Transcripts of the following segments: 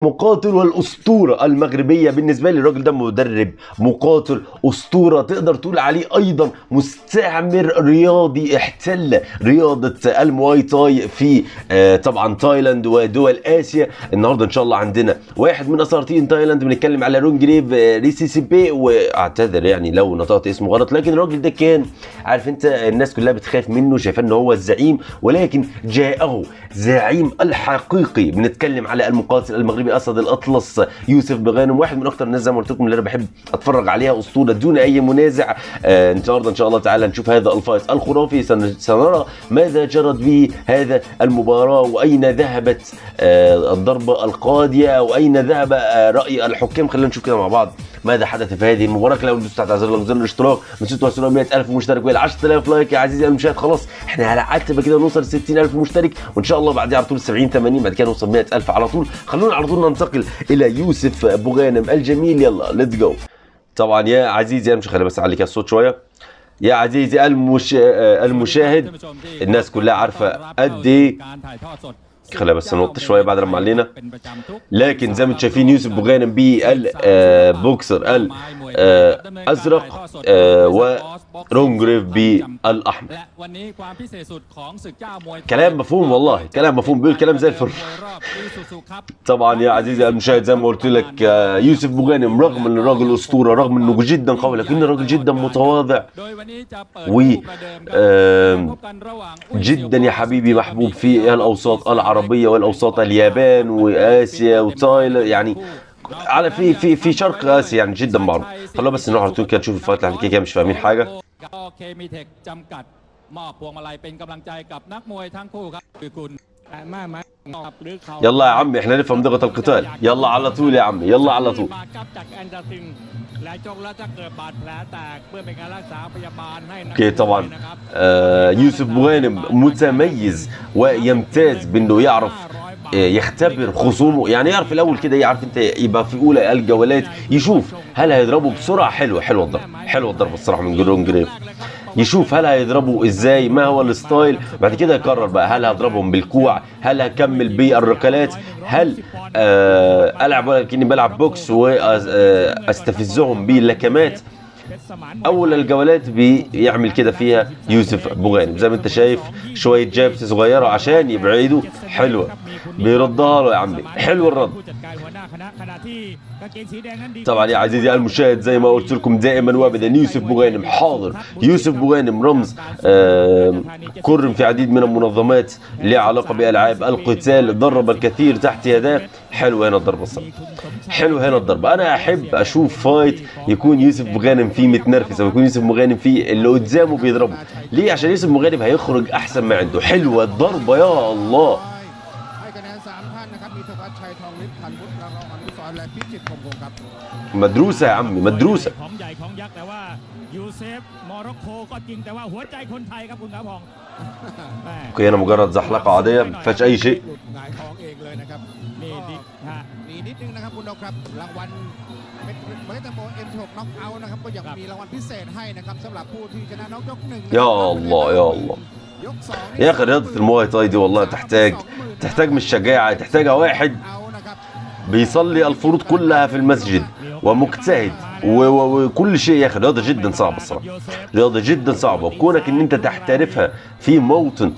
مقاتل والأسطورة المغربية. بالنسبة لي الراجل ده مدرب مقاتل أسطورة، تقدر تقول عليه أيضا مستعمر رياضي احتل رياضة المواي تاي في طبعا تايلاند ودول آسيا. النهاردة إن شاء الله عندنا واحد من أساطين تايلاند، بنتكلم على رونجريف ريسيسيبي، واعتذر يعني لو نطقت اسمه غلط، لكن الراجل ده كان عارف انت الناس كلها بتخاف منه، شايفاه ان هو الزعيم، ولكن جاءه زعيم الحقيقي. بنتكلم على المقاتل المغربي اسد الاطلس يوسف بوغانم، واحد من اكثر الناس زي ما قلت لكم اللي انا بحب اتفرج عليها، اسطوره دون اي منازع. النهارده ان شاء الله تعالى نشوف هذا الفايت الخرافي، سنرى ماذا جرت به هذا المباراه، واين ذهبت الضربه القاضيه، واين ذهب راي الحكام. خلينا نشوف كده مع بعض ماذا حدث في هذه المباراه. لو دوست تحت زر الاشتراك، ما تنسوش توصلوا 100,000 مشترك وال 10,000 لايك يا عزيزي المشاهد. خلاص احنا على عتبه كده نوصل 60,000 مشترك، وان شاء الله بعدها على طول 70 80، بعد كده نوصل 100,000 على طول. خلونا على طول ننتقل الى يوسف بوغانم الجميل. يلا ليتس جو. طبعا يا عزيزي مش خلي بس اعلي كده الصوت شويه. يا عزيزي المشاهد، الناس كلها عارفه قد ايه، خلينا بس نوطي شويه بعد لما علينا. لكن زي ما انتم شايفين يوسف بوغانم بالبوكسر الازرق ورونجريف بالاحمر. كلام مفهوم والله، كلام مفهوم، بيقول كلام زي الفل. طبعا يا عزيزي المشاهد زي ما قلت لك يوسف بوغانم رغم ان الراجل اسطوره، رغم انه جدا قوي، لكن الراجل جدا متواضع و جدا يا حبيبي محبوب في الاوساط العربيه والاوساط اليابان واسيا وتايلاند، يعني على في شرق اسيا يعني جدا معروف. خلونا بس نروح على طول كده نشوف الفايت اللي كده مش فاهمين حاجه. يلا يا عمي احنا نفهم لغه القتال، يلا على طول يا عمي، يلا على طول. اوكي طبعا يوسف بوغانم متميز ويمتاز بانه يعرف يختبر خصومه، يعني يعرف الاول كده، يعرف انت يبقى في اولى الجولات يشوف هل هيضربوا بسرعه. حلوه الضرب، حلوه الضرب الصراحه من رونجريف. يشوف هل هيضربوا ازاي، ما هو الستايل، بعد كده يقرر بقى هل هضربهم بالكوع، هل هكمل بالركلات، هل العب كأني بلعب بوكس واستفزهم باللكمات. اول الجولات بيعمل كده فيها يوسف بوغانم، زي ما انت شايف شويه جابس صغيره عشان يبعدوا. حلوه بيردها له يا عمي، حلو الرد. طبعا يا عزيزي المشاهد زي ما قلت لكم دائما وابدا يوسف بوغانم حاضر. يوسف بوغانم رمز كرم في عديد من المنظمات لها علاقه بالعاب القتال، درب الكثير تحت يداه. حلو هنا الضربه الصراحه، حلو هنا الضربه. انا احب اشوف فايت يكون يوسف بوغانم فيه متنرفز، او يكون يوسف بوغانم فيه اللي قدامه بيضربه. ليه؟ عشان يوسف بوغانم هيخرج احسن ما عنده. حلوه الضربه يا الله. مدروسه يا عمي مدروسه. اوكي انا مجرد زحلقه عاديه ما فيهاش اي شيء. يا الله يا الله يا اخي، رياضه المواي تاي دي والله تحتاج مش شجاعه، تحتاجها واحد بيصلي الفروض كلها في المسجد ومجتهد وكل شيء. يا اخي رياضه جدا صعبه الصراحه، رياضه جدا صعبه، وكونك ان انت تحترفها في موطن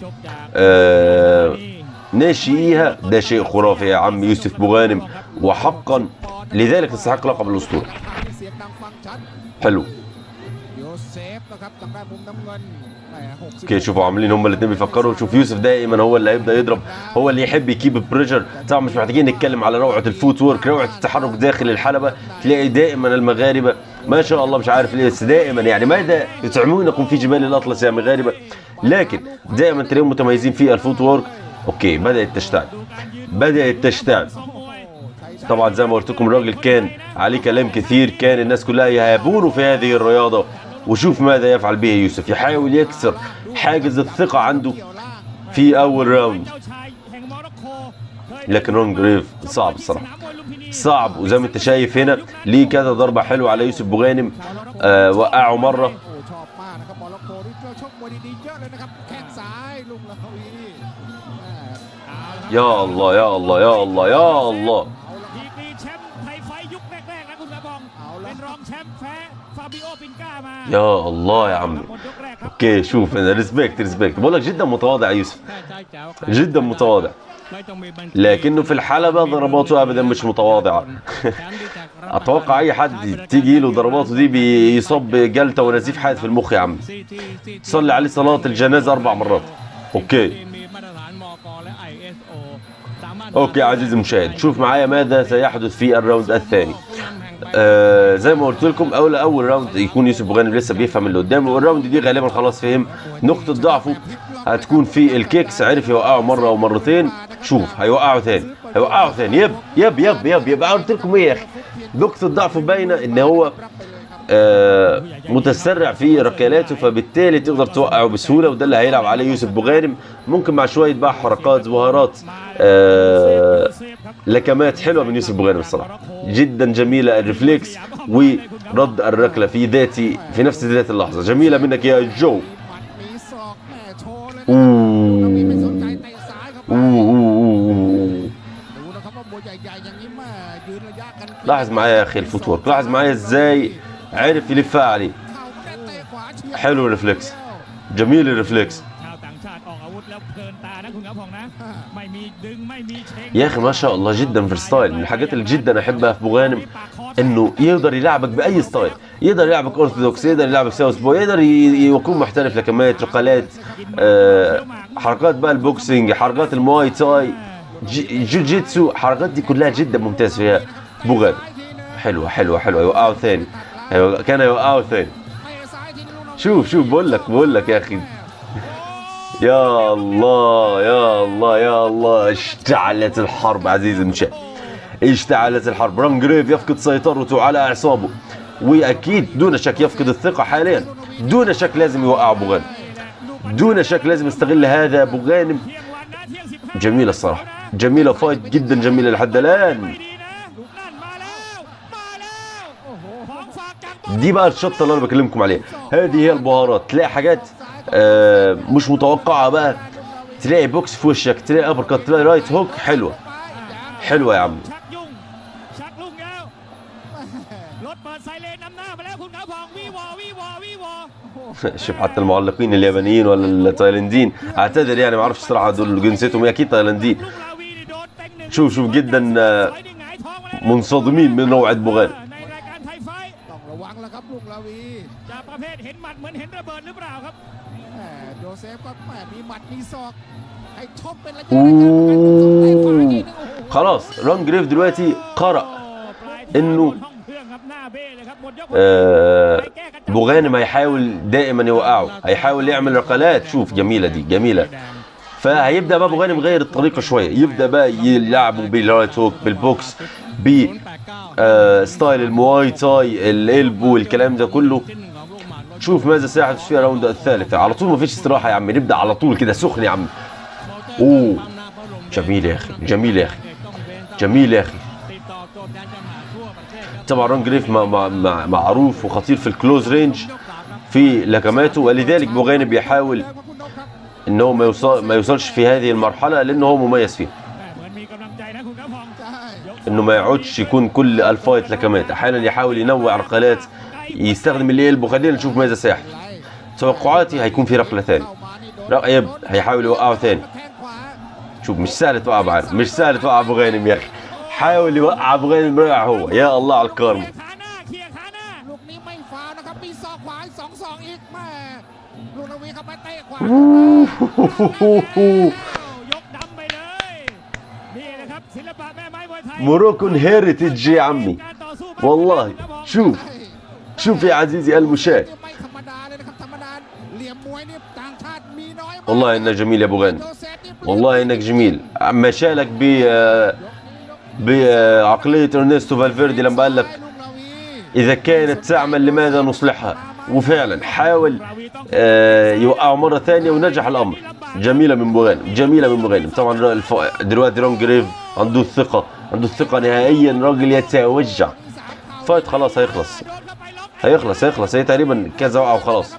ناشئيها ده شيء خرافي يا عم يوسف بوغانم، وحقا لذلك تستحق لقب الاسطوره. حلو. اوكي شوفوا عاملين هما الاثنين بيفكروا. شوف يوسف دائما هو اللي هيبدا يضرب، هو اللي يحب يكيب بريشر. طبعا مش محتاجين نتكلم على روعه الفوت وورك، روعه التحرك داخل الحلبه. تلاقي دائما المغاربه ما شاء الله مش عارف ليه بس دائما يعني ماذا يطعمونكم في جبال الاطلس يا مغاربه، لكن دائما تلاقيهم متميزين في الفوت وورك. اوكي بدات تشتعل. طبعا زي ما قلت لكم الراجل كان عليه كلام كثير، كان الناس كلها يهابونه في هذه الرياضه، وشوف ماذا يفعل به يوسف. يحاول يكسر حاجز الثقة عنده في أول راوند، لكن رونجريف صعب الصراحة، صعب. وزي ما انت شايف هنا ليه كذا ضربة حلوة على يوسف بوغانم. وقعه مرة. يا الله يا الله يا الله يا الله. يا الله يا عمي. اوكي شوف انا ريسبكت بقول لك جدا متواضع يا يوسف، جدا متواضع، لكنه في الحلبة ضرباته ابدا مش متواضعة. اتوقع اي حد تيجي له ضرباته دي بيصاب جلطة ونزيف حاد في المخ يا عم. صلي عليه صلاة الجنازة 4 مرات. اوكي اوكي عزيزي المشاهد، شوف معايا ماذا سيحدث في الراوند الثاني. زي ما قلت لكم اول راوند يكون يوسف بوغانم لسه بيفهم اللي قدامه، والراوند دي غالبا خلاص فهم نقطة ضعفه هتكون في الكيكس، عرف يوقعه مرة او مرتين، شوف هيوقعه ثاني يب قلت لكم ايه يا اخي، نقطة ضعفه باينة ان هو متسرع في ركلاته، فبالتالي تقدر توقعه بسهوله، وده اللي هيلعب عليه يوسف بوغانم. ممكن مع شويه بقى حركات بهارات لكمات حلوه من يوسف بوغانم الصراحه، جدا جميله الريفلكس ورد الركله في نفس ذات اللحظه، جميله منك يا جو. لاحظ معايا يا اخي الفوتورك، لاحظ معايا ازاي عرف يلفها عليه، حلو الريفلكس، جميل الريفلكس يا اخي ما شاء الله، جدا فرستايل. من الحاجات اللي جدا احبها في بوغانم انه يقدر يلعبك باي ستايل، يقدر يلعبك اورثودوكس، يقدر يلعبك ساوث بو، يقدر يكون محترف لكمات رقلات، حركات بقى البوكسينج، حركات المواي تاي، جوجيتسو، حركات دي كلها جدا ممتاز فيها بوغانم. حلوه يوقعه ثاني، كان يوقعه ثاني. شوف بقول لك يا اخي، يا الله اشتعلت الحرب عزيزي المشاهد، اشتعلت الحرب. رانجريف يفقد سيطرته على اعصابه، واكيد دون شك يفقد الثقه حاليا، دون شك لازم يوقع بوغانم، دون شك لازم يستغل هذا بوغانم. جميله الصراحه، جميله فايت جدا جميله لحد الان. دي بقى الشطه اللي انا بكلمكم عليها، هذه هي البهارات. تلاقي حاجات مش متوقعه بقى، تلاقي بوكس في وشك، تلاقي ابر كات، تلاقي رايت هوك، حلوه يا عم. شوف حتى المعلقين اليابانيين ولا التايلنديين، اعتذر يعني ما اعرفش صراحه دول جنسيتهم اكيد تايلنديين. شوف جدا منصدمين من روعه بوغانم. خلاص رانجريف دلوقتي قرأ انه بوغانم هيحاول دائما يوقعه، هيحاول يعمل ركلات. شوف جميله دي، جميله. فهيبدا بقى بوغانم يغير الطريقه شويه، يبدا بقى يلعبوا بالرايت هوك، بالبوكس، ب ستايل المواي تاي، الالبو، الكلام ده كله. شوف ماذا سيحدث في الراوند الثالث، على طول مفيش استراحه يا عم، نبدا على طول كده سخن يا عم. جميل يا اخي. طبعا رانجريف معروف وخطير في الكلوز رينج في لكماته، ولذلك بوغانم بيحاول ان هو ما يوصلش في هذه المرحله، لانه هو مميز فيها، انه ما يقعدش يكون كل الفايت لكمات، احيانا يحاول ينوع ركلات، يستخدم الليل. خلينا نشوف ماذا سيحدث. توقعاتي هيكون في ركله ثانيه، هيحاول يوقعه ثاني. شوف مش سهل توقع بوغانم يا اخي، حاول يوقع بوغانم رائع هو، يا الله على الكارما. موروكون هيريتج يا عمي والله. شوف يا عزيزي المشاهد، والله انك جميل يا بوغانم، والله انك جميل. ما شالك بعقليه ارنستو فالفيردي لما قال لك اذا كانت تعمل لماذا نصلحها، وفعلا حاول يوقعه مره ثانيه ونجح الامر. جميله من بوغانم. طبعا دلوقتي رانجريف عنده الثقه نهائيا، راجل يتوجع. فايت خلاص هيخلص هي تقريبا كذا وقعه وخلاص.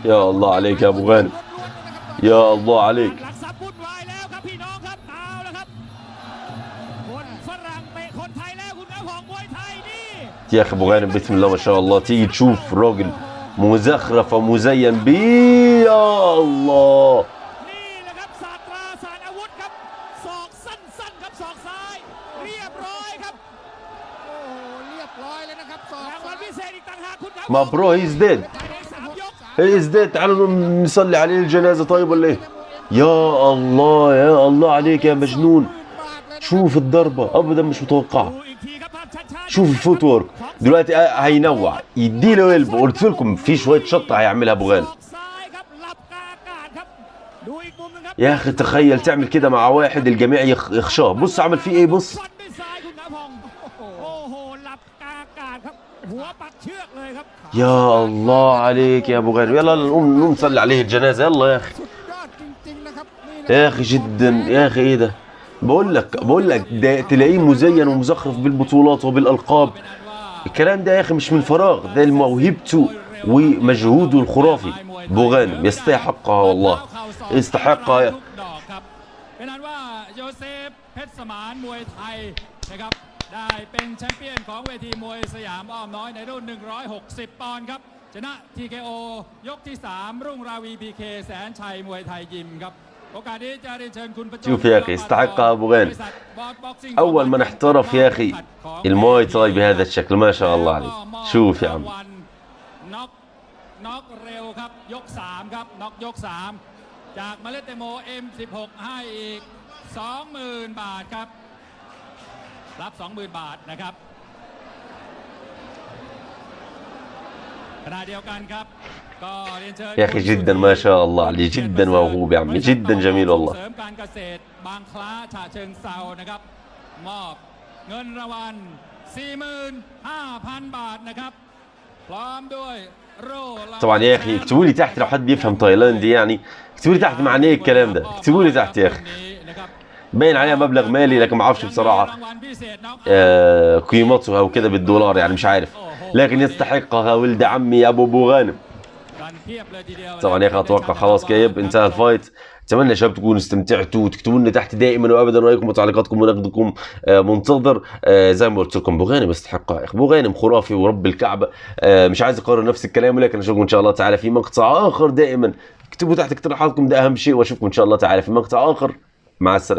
يا الله عليك يا ابو غانم، يا الله عليك. หลักทรัพย์วุ่นวายแล้วครับพี่น้องครับเอาละครับคนฝรั่งเตะคนไทยแล้วคุณเอาของมวยไทยนี่ يا اخي ابو غانم بسم الله ما شاء الله، تيجي تشوف راجل مزخرف ومزين بيه. يا الله นี่แหละครับศาสตราศาสตร์อาวุธครับศอกสั้นๆครับศอกซ้ายเรียบร้อยครับโอ้เรียบร้อยเลยนะครับศอกรางวัลพิเศษอีกต่างหากคุณครับ ما برو هيز ديد، 3 ยก هيز ديد. تعالوا نصلي عليه الجنازة طيب ولا ايه؟ يا الله يا الله عليك يا مجنون. شوف الضربة ابدا مش متوقعة. ดูอีกทีครับภาพชัดๆ شوف الفوت وورك دلوقتي هينوع يديله قلب. قلت لكم في شوية شطة هيعملها ابو غانم. ศอกซ้ายครับหลับกลางอากาศครับดูอีกมุมหนึงครับ يا اخي تخيل تعمل كده مع واحد الجميع يخشاه. بص عمل فيه ايه، بص. ฟันด้วยซ้ายคุณน้าพองโอ้โหหลับกลางอากาศครับหัวปักเชือกเลยครับ يا الله عليك يا ابو غانم. يلا نقوم نصلي عليه الجنازة يلا يا اخي. สุดยอดจริงๆนะครับนี่แหละ يا اخي جدا يا اخي ايه ده. بقول لك ده تلاقيه مزين ومزخرف بالبطولات وبالالقاب. الكلام ده يا اخي مش من فراغ، ده موهبته ومجهوده الخرافي. ابو غانم يستحقها والله يستحقها. ทุกดอกครับเป็นนั้นว่าโยเซฟเพชรสมานมวยไทยนะครับได้เป็นแชมเปี้ยนของเวทีมวยสยามอ้อมน้อยในรุ่น 160 ปอนด์ครับชนะ TKO ยกที่ 3 รุ่งราวี PK แสนชัยมวยไทยยิมครับโอกาสนี้จะเรียนเชิญคุณประจ شوف يا اخي يستحقها ابو غانم. اول من احترف يا اخي المواي تاي بهذا الشكل ما شاء الله عليه. شوف يا عم น็อกเร็วครับยก 3 ครับน็อกยก 3 จากเมล็ดแตงโม M16 ให้อีก 20,000 บาทครับรับ 20,000 บาทนะครับขณะเดียวกันครับก็เรียนเชิญ يا اخي جدا ما شاء الله عليه، جدا موهوب يا عمي، جدا جميل والله. เสริมการเกษตรบางคล้าฉะเชิงเซานะครับมอบเงินรางวัล 45,000 บาทนะครับพร้อมด้วยโร่ طبعا يا اخي اكتبوا لي تحت لو حد بيفهم تايلاندي يعني، اكتبوا لي تحت معناه ايه الكلام ده، اكتبوا لي تحت يا اخي. باين عليها مبلغ مالي لكن ما اعرفش بصراحه قيمته او كده بالدولار يعني مش عارف، لكن يستحقها ولد عمي ابو غانم. طبعا يا اخي اتوقع خلاص كده انتهى الفايت. اتمنى يا شباب تكونوا استمتعتوا وتكتبوا لنا تحت دائما وابدا رايكم وتعليقاتكم ونقدكم منتظر. زي ما قلت لكم ابو غانم يستحقها، ابو غانم خرافي ورب الكعبه. مش عايز اقرر نفس الكلام ولكن اشوفكم ان شاء الله تعالى في مقطع اخر. دائما اكتبوا تحت اقتراحاتكم، ده اهم شيء، واشوفكم ان شاء الله تعالى في مقطع اخر. مع السلامه.